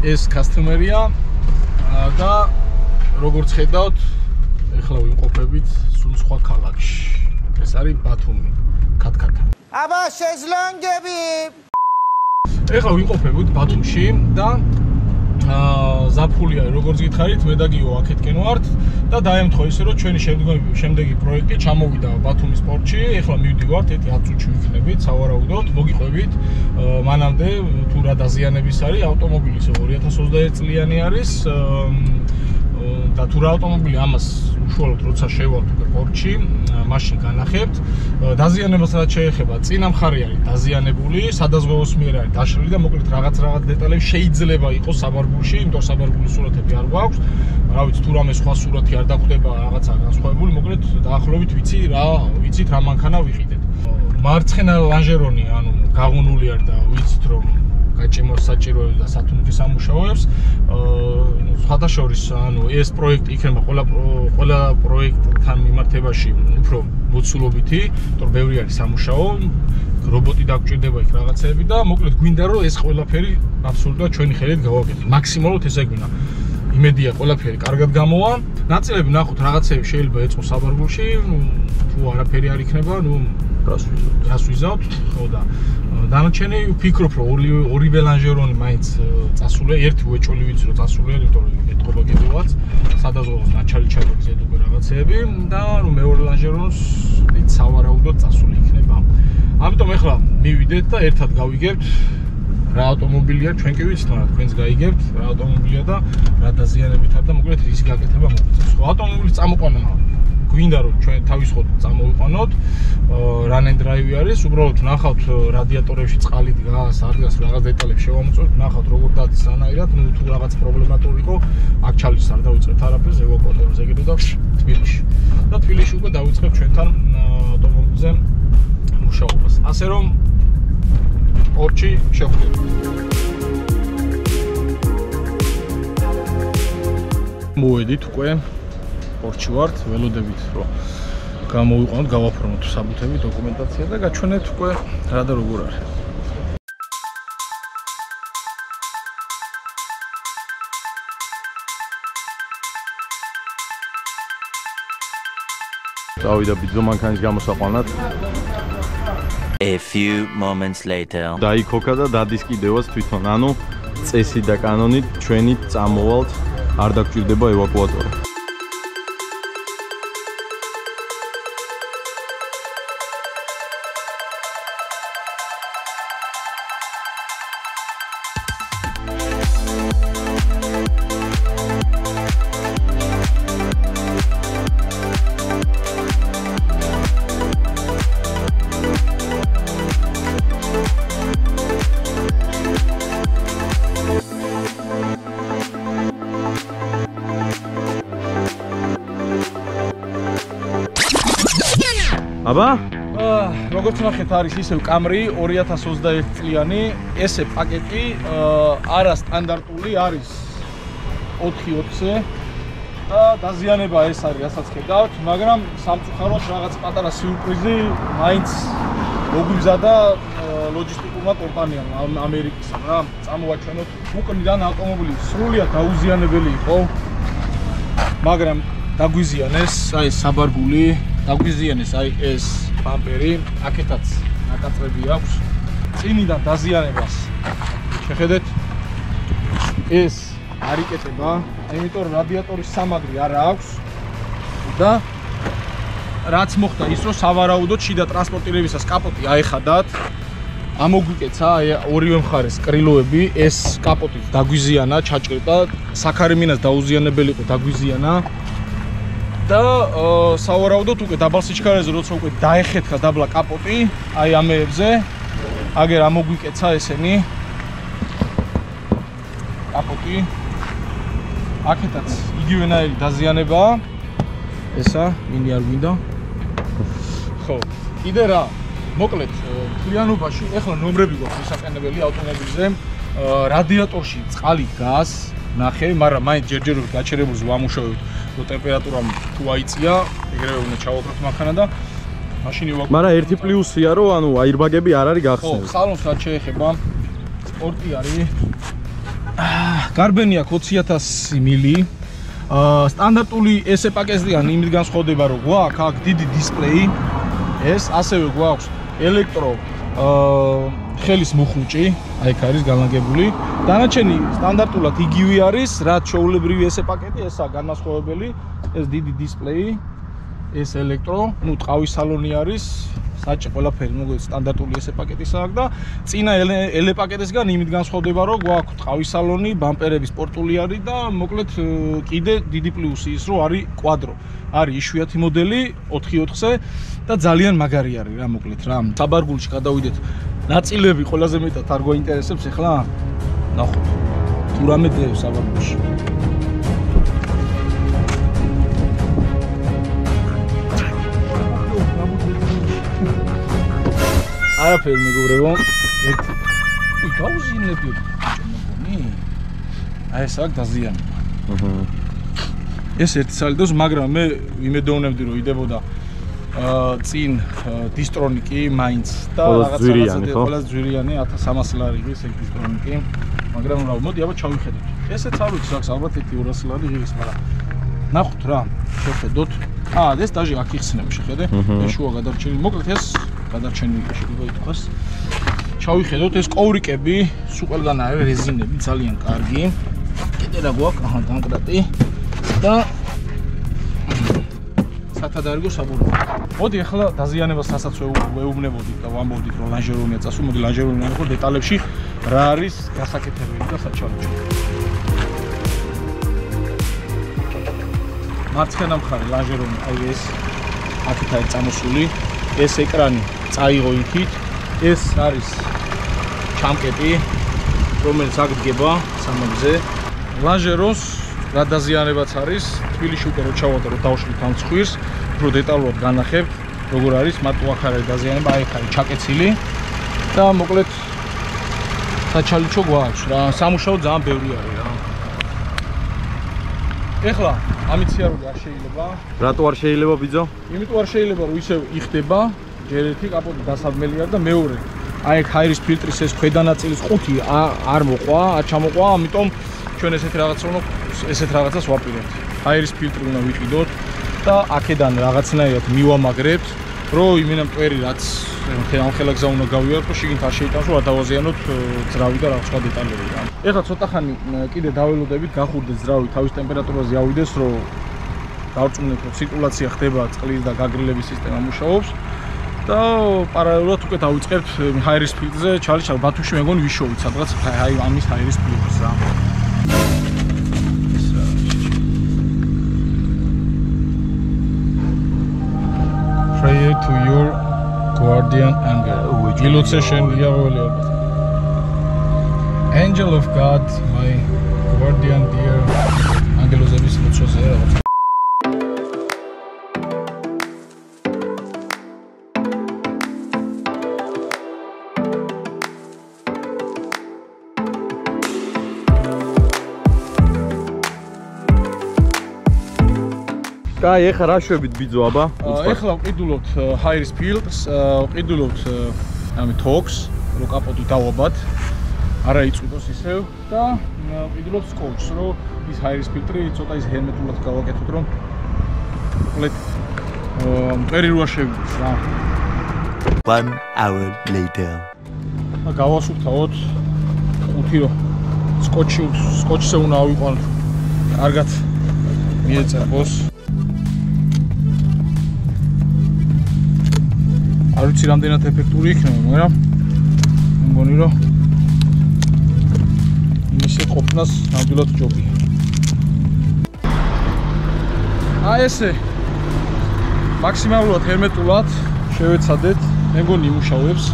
ეს customer-ია და როგორც ხედავთ, ეხლა ვიმყოფებით სულ სხვა ქალაქში. ეს არის ბათუმი, ქათქათა. აბა შეძლანგები. ეხლა ვიმყოფებით ბათუმში და ზაფხულია, როგორც გითხარით, მე და გიო აქეთკენ ვართ და დაემთხვა ისე, რომ ჩვენი შემდეგი პროექტი ჩამოვიდა ბათუმის პორტში. ეხლა მივდივართ, 10 წუთში ვიქნებით, სავარაუდოდ, მოგიყვებით. მანამდე თუ რა დაზიანების არის, ავტომობილის 2021 წლიანი არის და თუ რა ავტომობილი ამას უშუალოდ როცა შევალთ უკვე პორტში, მაშინ განახებთ. დაზიანებას რაც შეეხება, წინა მხარე არის დაზიანებული, სადაზღვევოს მიერ არის დაშლილი და მოკლედ რაღაც დეტალები შეიძლება იყოს საბარგულში, იმიტომ რომ საბარგულის სურათები არ გვაქვს. რა ვიცი, თუ რამე სხვა სურათი არ დაგვხვდება, რაღაცა განსხვავებული, მოკლედ დაახლოებით ვიცით რა მანქანა ვიყიდეთ. მარცხენა ლანჟერონი, ანუ გაღუნული არის და ვიცით რომ გაჭიმოს საჭიროებს და სათუნიქის სამუშაოებს. სხვადასხვა ანუ ეს პროექტი იქნება ყველა პროექტთან მიმართებაში უფრო მოცულობითი, იმიტომ რომ ბევრი არის სამუშაო, რობოტი დაგჭირდება იქ რაღაცეები და მოკლედ გვინდა რომ ეს ყველაფერი აბსოლუტურად ჩვენი ხელით გავაკეთოთ. მაქსიმალურად ესე გვინდა. იმედია ყველაფერი კარგად გამოვა. ნაწილები ნახოთ რაღაცეები შეიძლება ეწყოს საბარგულში, თუ არაფერი არ იქნება, ნუ რას ვიზავთ, ხო და დანარჩენი ვფიქრობ რომ ორივე ლანჟერონი მაინც წასულია, ერთი უეჭველი ვიცი რომ წასულია, იმიტომ რომ ეთყობა კიდევაც სადაზღვევოს ნაჩალი ჩაგეგზეთ უკვე რაღაცეები და ნუ მეორე ლანჟერონს სავარაუდოდ წასული იქნება. ამიტომ ეხლა მივიდეთ და ერთად გავიგებთ რა ავტომობილია, ჩვენ კი ვიცით, მაგრამ თქვენს გაიგებთ რა ავტომობილია და რა დაზიანებით არის და მოკლედ რის გაკეთება მოგვიწევს. ხო, ავტომობილის წამოყვანა გვინდა რომ ჩვენ თავისხოდ წამოვიყვანოთ, run and drive არის, უბრალოდ ნახავთ რადიატორებში წყალი დგას, ადგას რაღაც დეტალებს შევამოწმოთ, ნახავთ როგორ დადის რანაირად, ნუ თუ რაღაც პრობლემატური იყო, აქ ჩალის არ დავიწყებთ არაფერს, ევაკუატორზე ეგრევე და თბილისში. და თბილისში უკვე დავიწყებთ ჩვენთან ავტომობილზე მუშაობას. ასე რომ პორტში შევხვდებით. მოვედით უკვე პორტში ვართ, ველოდებით რომ გამოვიყვანოთ, გავაფორმოთ საბუთები, დოკუმენტაცია და გაჩვენეთ უკვე რა და როგორ არის. წავიდა ბიძო მანქანის გამოსაყვანად. A few moments later. დაიქოქა და დადის კიდევაც თვითონ, ანუ წესი და კანონით ჩვენი წამოვალთ, არ დაგჭირდება ევაკუატორი. აბა? როგორც ნახეთ, არის ისევ კამრი 2021 წლიანი, ესე პაკეტი არასტანდარტული არის 4-4-ზე და დაზიანება ეს არის, რასაც ხედავთ, მაგრამ სამწუხაროდ რაღაც პატარა სიურპრიზი მაინც მოგვიზადა ლოჯისტიკურმა კომპანიამ ამერიკისამ რა. წამოვაჩვენოთ, უკნიდან ავტომობილი სრულიად დაუზიანებელი იყო, მაგრამ დაგვიზიანეს, აი ეს საბარგული, დაგვიზიანეს აი ეს ბამპერი, აქეთაც ნაკაწრები აქვს. წინიდან დაზიანებას შეხედეთ, ეს არ იკეთება, იმიტომ რომ რადიატორის სამაგრი არ აქვს და რაც მოხდა ის რომ სავარაუდოდ შიდა ტრანსპორტირებისას კაპოტი აეხადათ, ამოგვიკეცა აი ორივე მხარეს კრილოები, ეს კაპოტი დაგვიზიანა, ჩაჭრდა, საქარიმინას დაუზიანებელი იყო, დაგვიზიანა. და სავარაუდოდ უკვე დაბალ სიჩქარეზე როცა უკვე დაეხეთქა დაბლა კაპოტი, აი ამეებზე, აგერ ამოგვიკეცა ესენი კაპოტი. აქეთაც იგივენაირი დაზიანებაა. ესა მინი არ გვინდა. ხო, კიდე რა, მოკლედ, მთლიანობაში ეხლა ნომრები გვაქვს მისაყენებელი ავტომობილზე, რადიატორში წყალი დგას, ნახე, მაგრამ მაინც ჯერჯერობით გაჩერებულს ვამუშავებთ, რომ ტემპერატურა თუ აიწია, ეგრევე უნდა ჩავაკროთ მანქანა და მაშინ ევაკუატორი. მაგრამ ერთი პლუსია, რომ ანუ აირბაგები არ არის გახსნილი. ხო, სალონს რაც შეეხება, სპორტი არის. გარბენი აქვს 20000 მილი. სტანდარტული ესე პაკეტიდან იმით განსხვავდება, რომ გვაქვს აქ დიდი დისპლეი, ეს ასევე გვაქვს ელექტრო ხელის მუხლუჭი, აი აქ არის განლაგებული. დანარჩენი სტანდარტულად იგივე არის, რაც ჩვეულებრივი ესე პაკეტი, ესაა განმასხვავებელი, ეს დიდი დისპლეი, ეს ელექტრო, ну ტყავის სალონი არის, საჭი ყველაფერი მოგეთ სტანდარტული ესე პაკეტისაა და წინა ელე პაკეტისგან იმით განსხვავდება, რომ გვაქვს ტყავის სალონი, ბამპერები სპორტული არის და მოკლედ კიდე დიდი პლუსი ის, რომ არის კვადრო. არის იშვიათი მოდელი 4x4-ზე და ძალიან მაგარი არის რა მოკლედ რა. საბარგულში გადავიდეთ. ნაწილები ყველაზე მეტად არ გვაინტერესებს ახლა? ნახოთ. თუ რამე დევს საბარგულში. არაფერი მეგობრებო, ერთი გაუზინები მოგონი. აი ეს აქ დაზიანება. ეს ერთი სალიდოს, მაგრამ მე იმედოვნებდი რომ იდებოდა წინ დისტრონიკი მაინც და რაღაცა ყველაზე ძვირიანი 1300 ლარი ღირს ეგ დისტრონიკი, მაგრამ რა მოდი აბა ჩავიხედოთ. ესეც არ ვიცი აქვს ალბათ 1-200 ლარი ღირს, მაგრამ ნახოთ რა, შევხედოთ. ეს დაჟე აქ იხსნება შეხედე, ეს შუა გადარჩენილი, მოკლედ ეს გადარჩენილი შეიძლება ითქვას. ჩავიხედოთ ეს კოვრიკები, სულ ყველგან არის რეზინები, ძალიან კარგი. კიდე რა გვაქვს? დამკრატი და სათადარიგო საბურავი. მოდი ახლა დაზიანებას რასაც ვეუბნებოდით და ვამბობდით რომ ლანჟერონია წასულ, მოდი ლანჟერონია ნახოთ დეტალებში რა არის გასაკეთებელი და საჩალოჭი. მარცხენა მხარე ლანჟერონი, აი ეს აქეთ არის წამოსული, ეს ეკრანი წაიღო იქით, ეს არის ჩამკეტი, რომელიც აქ დგება სამაგზე. ლანჟერონს რა დაზიანებაც არის, თბილისში უკვე რო ჩავატო, რომ დავშლით ამ ცხვირს, უფრო დეტალურად განახებთ, როგორ არის, მარტო აქ არის დაზიანება, აი აქ არის ჩაკეცილი და მოკლედ საჩალიჩო გვაქვს რა, სამუშაო ძალიან ბევრი არის რა. ეხლა ამიციარული არ შეიძლება. რატო არ შეიძლება ბიძო? იმიტომ არ შეიძლება რომ ისე იხდება, ჯერ ერთი კაპოტი დასაბმელი არის და მეორე. აი აქ ჰაერის ფილტრის ეს ქვედანაწილის ყუთი არ მოყვა, არ ჩამოყვა, ამიტომ ჩვენ ესეთ რაღაცას ვაპირებთ. ჰაერის ფილტრი უნდა ვიყიდოთ და აქედან რაღაცნაირად მივამაგრებთ, რომ იმენა მტვერი რაც ხელა გზა უნდა გავიაროთ, შიგნით არ შეიტანოს, რომ არ დავაზიანოთ ძრავი და რაღაც სხვა დეტალები რა. ეხლა ცოტა ხანი კიდე დაველოდებით, გახურდეთ ძრავი თავის ტემპერატურაზე ავიდეს, რომ დავწუნოთ, რომ ცირკულაცია ხდება, წყლის და გაგრილების სისტემა მუშაობს და პარალელურად უკვე დავიწყებთ ჰაერის ფილტრზე ჩალიჩა ბათუმში მეგონი ვიშოვით სადღაც ამის ჰაერის ფილტრს რა. Prayer to your guardian angel. Illusion Yahweh. Angel of God, my guardian dear. Angelos evis lutsozera. კაი, ეხლა რა შვებით ბიძო აბა? ეხლა ვყიდულობთ ჰაერის ფილტრს, ვყიდულობთ ამი თოქს, რომ კაპოტი დავაბათ, არა იწვიდოს ისევ და ვყიდულობთ სკოუჩს, რომ ის ჰაერის ფილტრი ცოტა ის ჰერმეტულად გავაკეთოთ, რომ მოკლედ მტვერი როა შევიდეს რა. 1 hour later. გავასუფთავოთ ყუთი, რომ სკოჩზე უნდა ავიყვანოთ. კარგად მიეწერბოს. არ ვიცი რამდენად ეფექტური იქნება, მაგრამ მგონი რომ იმისე ყოფნას ნამდვილად ჯობია. აი ესე მაქსიმალურად ჰერმეტულად შევეცადეთ, მე მგონი იმუშავებს.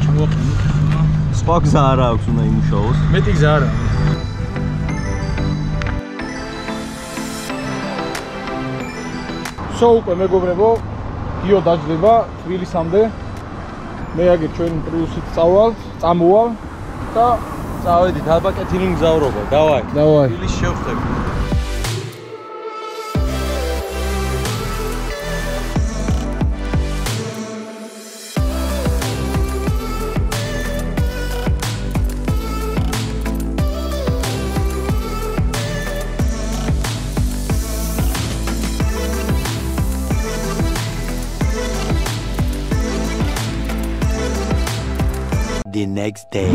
ჩამოვაყენოთ. სხვა გზა არა აქვს უნდა იმუშაოს. მეტი გზა არა. უკვე მეგობრებო, იო დაждდება თბილისამდე. მე აგერ ჩვენ პრიუსით წამოვალ და წავედით ალბა კეთილი მგზავრობა. დავაი. თბილისში შევხვდებით. The next day.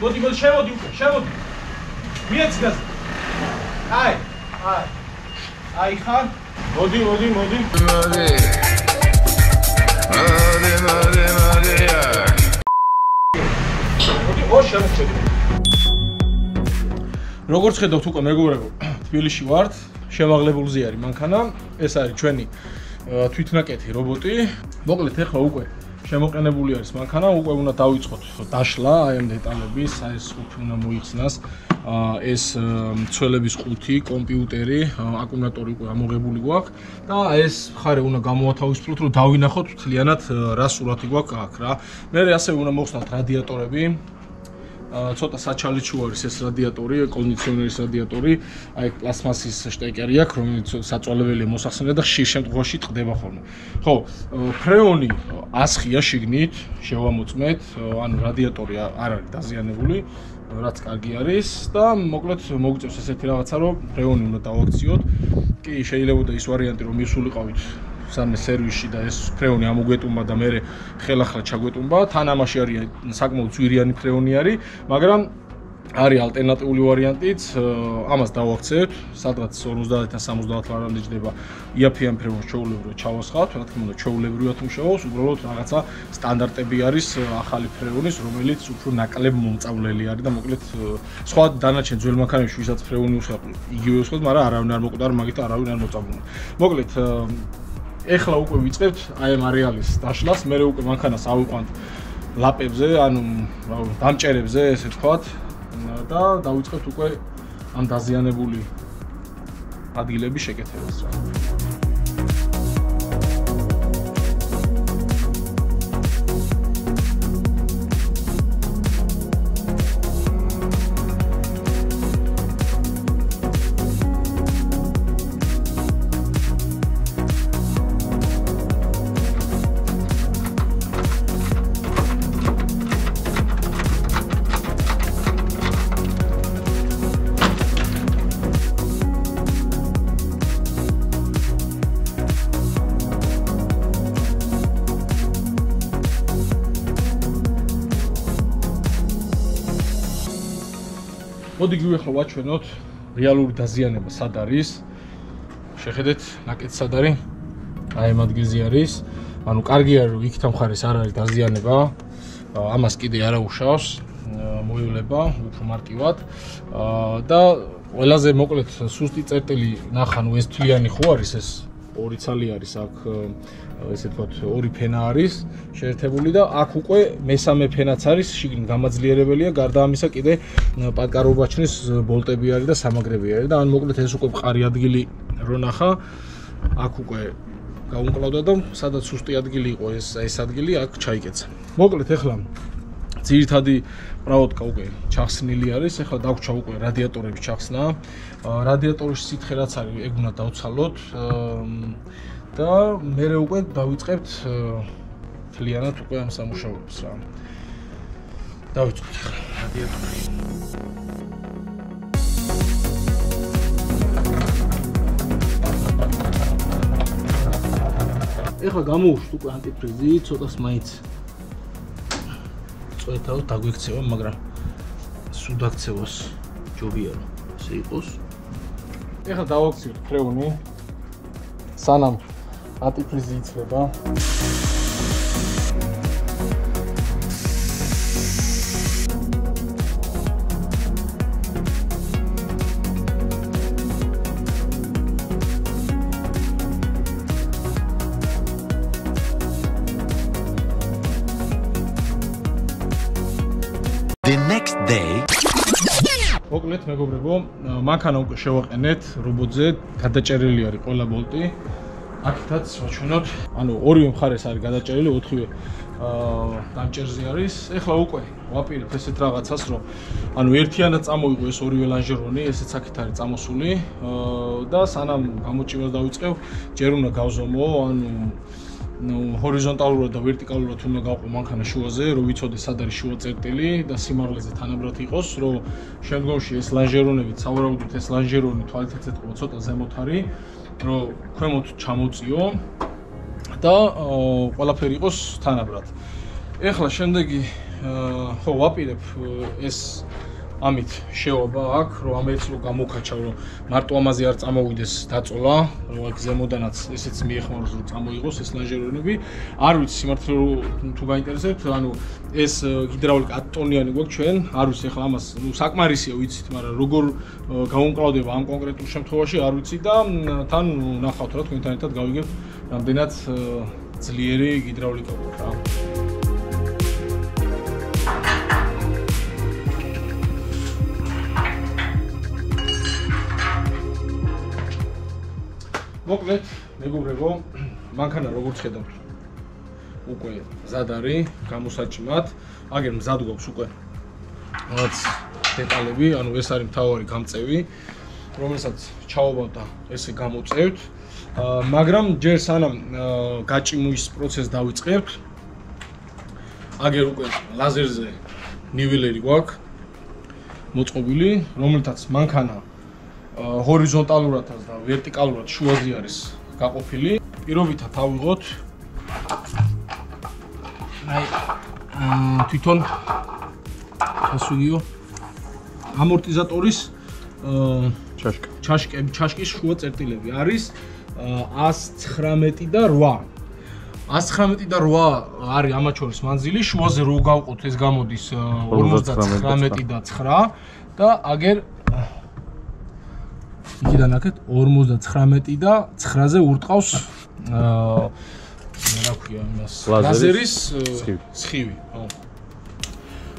მოდი შევოდი მიეც გას აი ხარ მოდი როგორც ხედავთ უკვე მეგობრებო თბილისში ვართ შემაღლებულზე არის მანქანა ეს არის ჩვენი თვითნაკეთი რობოტი მოკლედ ეხლა უკვე შემოყენებული არის მანქანა, უკვე უნდა დავიწყოთ დაშლა, აი ამ დეტალების, აი ეს ყუთი უნდა მოიხსნას, ეს ცველების ყუთი, კომპიუტერი, აკუმულატორი უკვე ამოღებული გვაქვს და ეს მხარე უნდა გამოვათავისუფლოთ, რომ დავინახოთ მთლიანად რა სურათი გვაქვს აქ რა. მე ასევე უნდა მოხსნათ რადიატორები. ცოტა საჩალიჩო არის ეს რადიატორი, კონდიციონერის რადიატორი, აი პლასმასის შტეკერი აქვს, რომელიც საწვალებელია მოსახსენად და ხშირ შემთხვევაში ტყდება ხოლმე. ხო, ფრეონი 100-ია შიგნით, შევამოწმეთ, ანუ რადიატორი არ არის დაზიანებული, რაც კარგი არის და მოკლედ მოგიწევს ესეთი რაღაცა, რომ ფრეონი უნდა დავაქციოთ. კი, შეიძლება და ის ვარიანტი, რომ მისულიყავით სამე სერვისში და ეს ფრეონი ამოგვეტუმბა და მე ხელახლა ჩაგვეტუმბა. თან ამაში არის საკმაოდ ძვირიანი ფრეონი არის, მაგრამ არის ალტერნატიული ვარიანტიც, ამას დავაქცევთ, სადღაც 50-დან 70 ლარამდე ჯდება იაფიან ფრეონს ჩვეულებრივად ჩავასხავთ, რა თქმა უნდა, ჩვეულებრივად მუშაობს, უბრალოდ რაღაცა სტანდარტები არის ახალი ფრეონის, რომელიც უფრო ნაკლებ მომწავლელი არის და მოკლედ სხვა დანარჩენ ძველ მანქანებში ვისაც ფრეონი უსხავთ, იგივე უსხავთ, მაგრამ არავინ არ მოკვდარ, მაგით არავინ არ მოწამულა. მოკლედ ეხლა უკვე ვიწყებთ აი ამ არეალის დაშლას, მე უკვე მანქანას ავიყვანთ ლაპებზე, ანუ დამჭერებზე, ესე ვთქვათ, და დავიწყებთ უკვე ამ დაზიანებული ადგილების შეკეთებას რა. მოდი გიუხლა ვაჩვენოთ რეალური დაზიანება სად არის. შეხედეთ, ნაკეთი სად არის? აი ამ ადგილზე არის. ანუ კარგი არის, რომ იქით მხარეს არ არის დაზიანება. ამას კიდე არ აუშავს. მოივლება უფრო მარტივად. და ყველაზე მოკლედ სუსტი წერტილი ნახა, ნუ ეს თლიანი ხო არის ეს ორი ცალი არის აქ ესე ვთქვათ ორი ფენა არის შეერთებული და აქ უკვე მესამე ფენაც არის შიგნით გამაძლიერებელია გარდა ამისა კიდე პატკარობაჩნის ბოლტები არის და სამაგრები არის და ან მოკლედ ეს უკვე მყარი ადგილი რო ნახა აქ უკვე გაუმკლავდა და სადაც სუსტი ადგილი იყო ეს ადგილი აქ ჩაიკეცა მოკლედ ეხლა ძირითადი პრაოდკა უკვე ჩახსნილი არის ეხლა დაგვრჩა უკვე რადიატორების ჩახსნა რადიატორის სითხე რაც არის ეგ უნდა დავცალოთ და მე უკვე დავიწყებთ თლიანად უკვე ამ სამუშაოებს რა დავიწყოთ რადიატორი ეხლა გამოვუშვით უკვე ანტიფრიზი ცოტას მაინც წვეთავ დაგვექცევა მაგრამ სულ დაქცევას ჯობია რომ ესე იყოს ეხლა დავაქციოთ ფრეონი სანამ ანტიფრიზი იცლება The next day მოკლედ მეგობრებო მანქანა უკვე შევაყენეთ რობოტზე გადაჭერილი არის ყველა ბოლტი აქეთაც ვაჩვენოთ ანუ ორივე მხარეს არის გადაჭერილი ოთხივე დამჭერზე არის. ეხლა უკვე ვაპირებ ესეთ რაღაცას, რომ ანუ ერთიანად წამოიღო ეს ორივე ლანჟერონი, ესეც აქეთ არის წამოსული და სანამ გამოჭიმას დავიწყებ, ჯერ უნდა გავზომო, ანუ ჰორიზონტალურად და ვერტიკალურად უნდა გავყო მანქანა შუაზე, რომ ვიცოდე სად არის შუა წერტილი და სიმაღლეზე თანაბრად იყოს, რომ შემდგომში ეს ლანჟერონები, სავარაუდოდ ეს ლანჟერონი თვალით ეთყობა ცოტა ზემოთ არის, რომ ქვემოთ ჩამოწიო და ყველაფერი იყოს თანაბრად. ეხლა შემდეგი ხო ვაპირებ ეს ამით შევაბა აქ, რომ ამერიც რო გამოვქაჩავ, რომ მარტო ამაზე არ წამოვიდეს დაწოლა, რომ აქ ზემოდანაც ესეც მიეხმაროს, რომ წამოიღოს ეს ლანჟერონები. არ ვიცი სიმართლე თუ გაინტერესებთ, ანუ ეს ჰიდრაულიკა 10 ტონიანი გვაქვს ჩვენ, არ ვიცი ეხლა ამას, საკმარისია ვიცით, მაგრამ როგორ გამომკლავდება ამ კონკრეტულ შემთხვევაში არ ვიცი და თან ნახავთ რა თქვენთან ერთად გავიგებ, რამდენად ძლიერი ჰიდრაულიკა გვაქვს რა. მოკლედ, მეგობრებო, მანქანა როგორც ხედავთ, უკვე მზად არის, გამოსაჭიმად, აგერ მზად გვაქვს უკვე რაღაც დეტალები, ანუ ეს არის მთავარი გამწევი, რომელსაც ჩავაბავ და ესე გამოწევთ, მაგრამ ჯერ სანამ გაჭიმვის პროცესს დავიწყებთ, აგერ უკვე ლაზერზე ნიველერი გვაქვს მოწყობილი, რომელთაც მანქანა ჰორიზონტალურადაც და ვერტიკალურად შუაზე არის გაყოფილი. პირობითად ავიღოთ აი თვითონ ასუგიო ამორტიზატორის ჩაშკის შუა წერტილები არის 119 და 8. 119 და 8 არის ამათ შორის მანძილი, შუაზე რო გავყოთ ეს გამოდის 59 და 9 და აგერ იქიდან აქეთ 59 და 9-ზე ურტყავს რა ქვია იმას ლაზერის სხივი.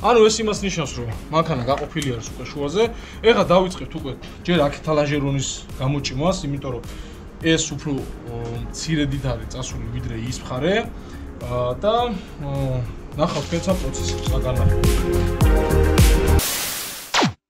ანუ ეს იმას ნიშნავს, რომ მანქანა გაყოფილი არის უკვე შუაზე. ეხლა დავიწყებთ უკვე ჯერ აქეთ ლანჟერონის გამოჭიმას, იმიტომ რომ ეს უფრო მცირედით არის წასული ვიდრე ის მხარე და ნახავთ თქვენს ამ პროცესს საგანახო.